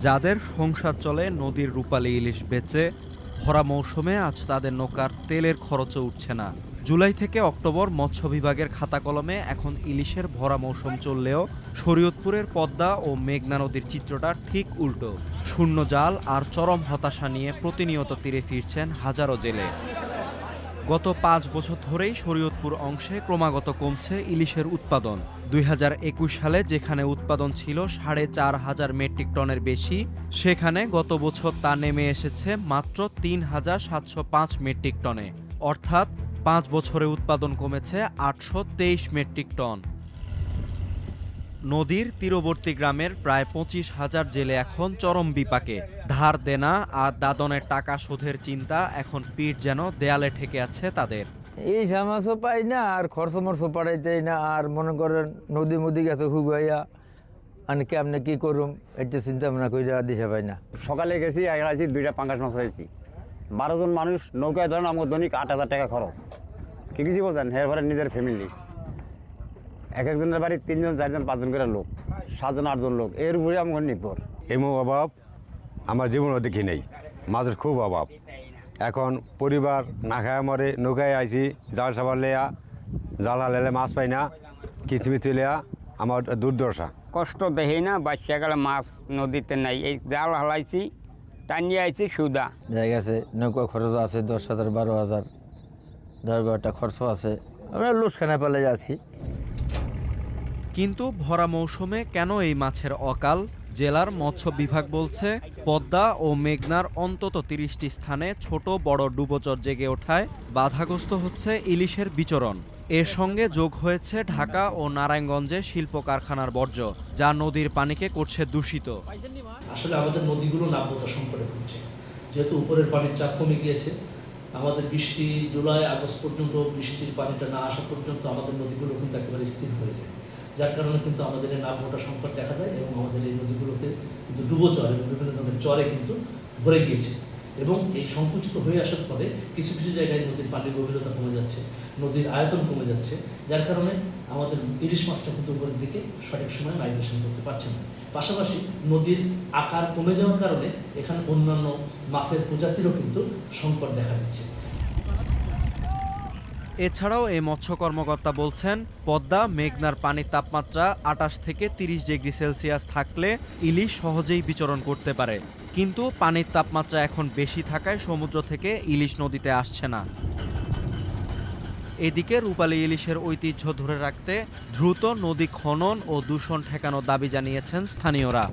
যাদের সংসার চলে নদীর রূপালী ইলিশ বেচে, ভরা মৌসুমে আজ তাদের নৌকার তেলের খরচও উঠছে না। জুলাই থেকে অক্টোবর মৎস্য বিভাগের খাতা কলমে এখন ইলিশের ভরা মৌসুম চললেও শরীয়তপুরের পদ্মা ও মেঘনা নদীর চিত্রটা ঠিক উল্টো। শূন্য জাল আর চরম হতাশা নিয়ে প্রতিনিয়ত তীরে ফিরছেন হাজারো জেলে। গত ৫ বছর ধরেই শরীয়তপুর অংশে ক্রমাগত কমছে ইলিশের উৎপাদন। ২০২১ সালে যেখানে উৎপাদন ছিল ৪,৫০০ মেট্রিক টনের বেশি, সেখানে গত বছর তা নেমে এসেছে মাত্র ৩,৭০৫ মেট্রিক টনে। অর্থাৎ ৫ বছরে উৎপাদন কমেছে ৮২৩ মেট্রিক টন। নদীর তীরবর্তী গ্রামের প্রায় ২৫,০০০ জেলে এখন চরম বিপাকে। ধার দেনা আর দাদনের টাকা শোধের চিন্তা এখন পিঠ যেন দেয়ালে ঠেকে আছে তাদের। এই সামাসও পাই না, আর খরচ মরচ পাড়াইতেই না, আর মনে করেন নদী মদি গেছে হুগাইয়া আমি কেমনে কি করুম এটা চিন্তা ভাবনা করে দিশা পাই না। সকালে গেছি আইছি 2টা পাঙ্গাস মাছ হয়েছি, 12 জন মানুষ নৌকায় ধরেন আমার দৈনিক 8,000 টাকা খরচ। কি কিছু বোঝেন এর পরে নিজের ফ্যামিলি এক একজনের বাড়ি 3 জন 4 জন 5 জন করে লোক, 7 জন 8 জন লোক, এর উপরে আমার নির্ভর। এমন অভাব আমার জীবনও দেখি নেই, মাছের খুব অভাব। এখন পরিবার না খায় মরে, নৌকায় আইছি জাল সাবার লেয়া, জাল হালে মাছ পাই না, কিচমিচি লেয়া আমার দুর্দশা। কষ্ট দেখি না, বাচ্চা গেলে মাছ নদীতে নাই, এই জাল হালাইছি টানিয়ে আইছি সুদা। জায়গা আছে, নৌকা খরচ আছে 10,000 12,000, 10-12টা খরচ আছে, আমরা লুসখানা পেলে যাচ্ছি। কিন্তু ভরা মৌসুমে কেন এই মাছের অকাল? জেলার মৎস্য বিভাগ বলছে, পদ্মা ও মেঘনার অন্তত ৩০টি স্থানে ছোট বড় ডুবোচর জেগে ওঠায় বাধাগ্রস্ত হচ্ছে ইলিশের বিচরণ। এর সঙ্গে যোগ হয়েছে ঢাকা ও নারায়ণগঞ্জে শিল্প কারখানার বর্জ্য, যা নদীর পানিকে করছে দূষিত। আসলে আমাদের নদীগুলো নাব্যতা সংকটে ভুগছে, যেহেতু উপরের পানির চাপ কমে গিয়েছে। আমাদের বৃষ্টি জুলাই আগস্ট পর্যন্ত বৃষ্টির পানিটা না আসা পর্যন্ত আমাদের নদীগুলো কিন্তু একেবারে স্থির হয়ে যায়, যার কারণে কিন্তু আমাদের এই নাব্যতা সংকট দেখা যায় এবং আমাদের এই নদীগুলোকে কিন্তু ডুবোচর এবং বিভিন্ন ধরনের চরে কিন্তু ভরে গিয়েছে। এবং এই সংকুচিত হয়ে আসার ফলে কিছু কিছু জায়গায় নদীর পানির গভীরতা কমে যাচ্ছে, নদীর আয়তন কমে যাচ্ছে, যার কারণে আমাদের ইলিশ মাছটা কিন্তু উপরের দিকে সঠিক সময় মাইগ্রেশন করতে পারছে না। পাশাপাশি নদীর আকার কমে যাওয়ার কারণে এখানে অন্যান্য মাছের প্রজাতিরও কিন্তু সংকট দেখা দিচ্ছে। এছাড়াও এই মৎস্য কর্মকর্তা বলছেন, পদ্মা মেঘনার পানির তাপমাত্রা ২৮ থেকে ৩০ ডিগ্রি সেলসিয়াস থাকলে ইলিশ সহজেই বিচরণ করতে পারে, কিন্তু পানির তাপমাত্রা এখন বেশি থাকায় সমুদ্র থেকে ইলিশ নদীতে আসছে না। এদিকে রূপালী ইলিশের ঐতিহ্য ধরে রাখতে দ্রুত নদী খনন ও দূষণ ঠেকানোর দাবি জানিয়েছেন স্থানীয়রা।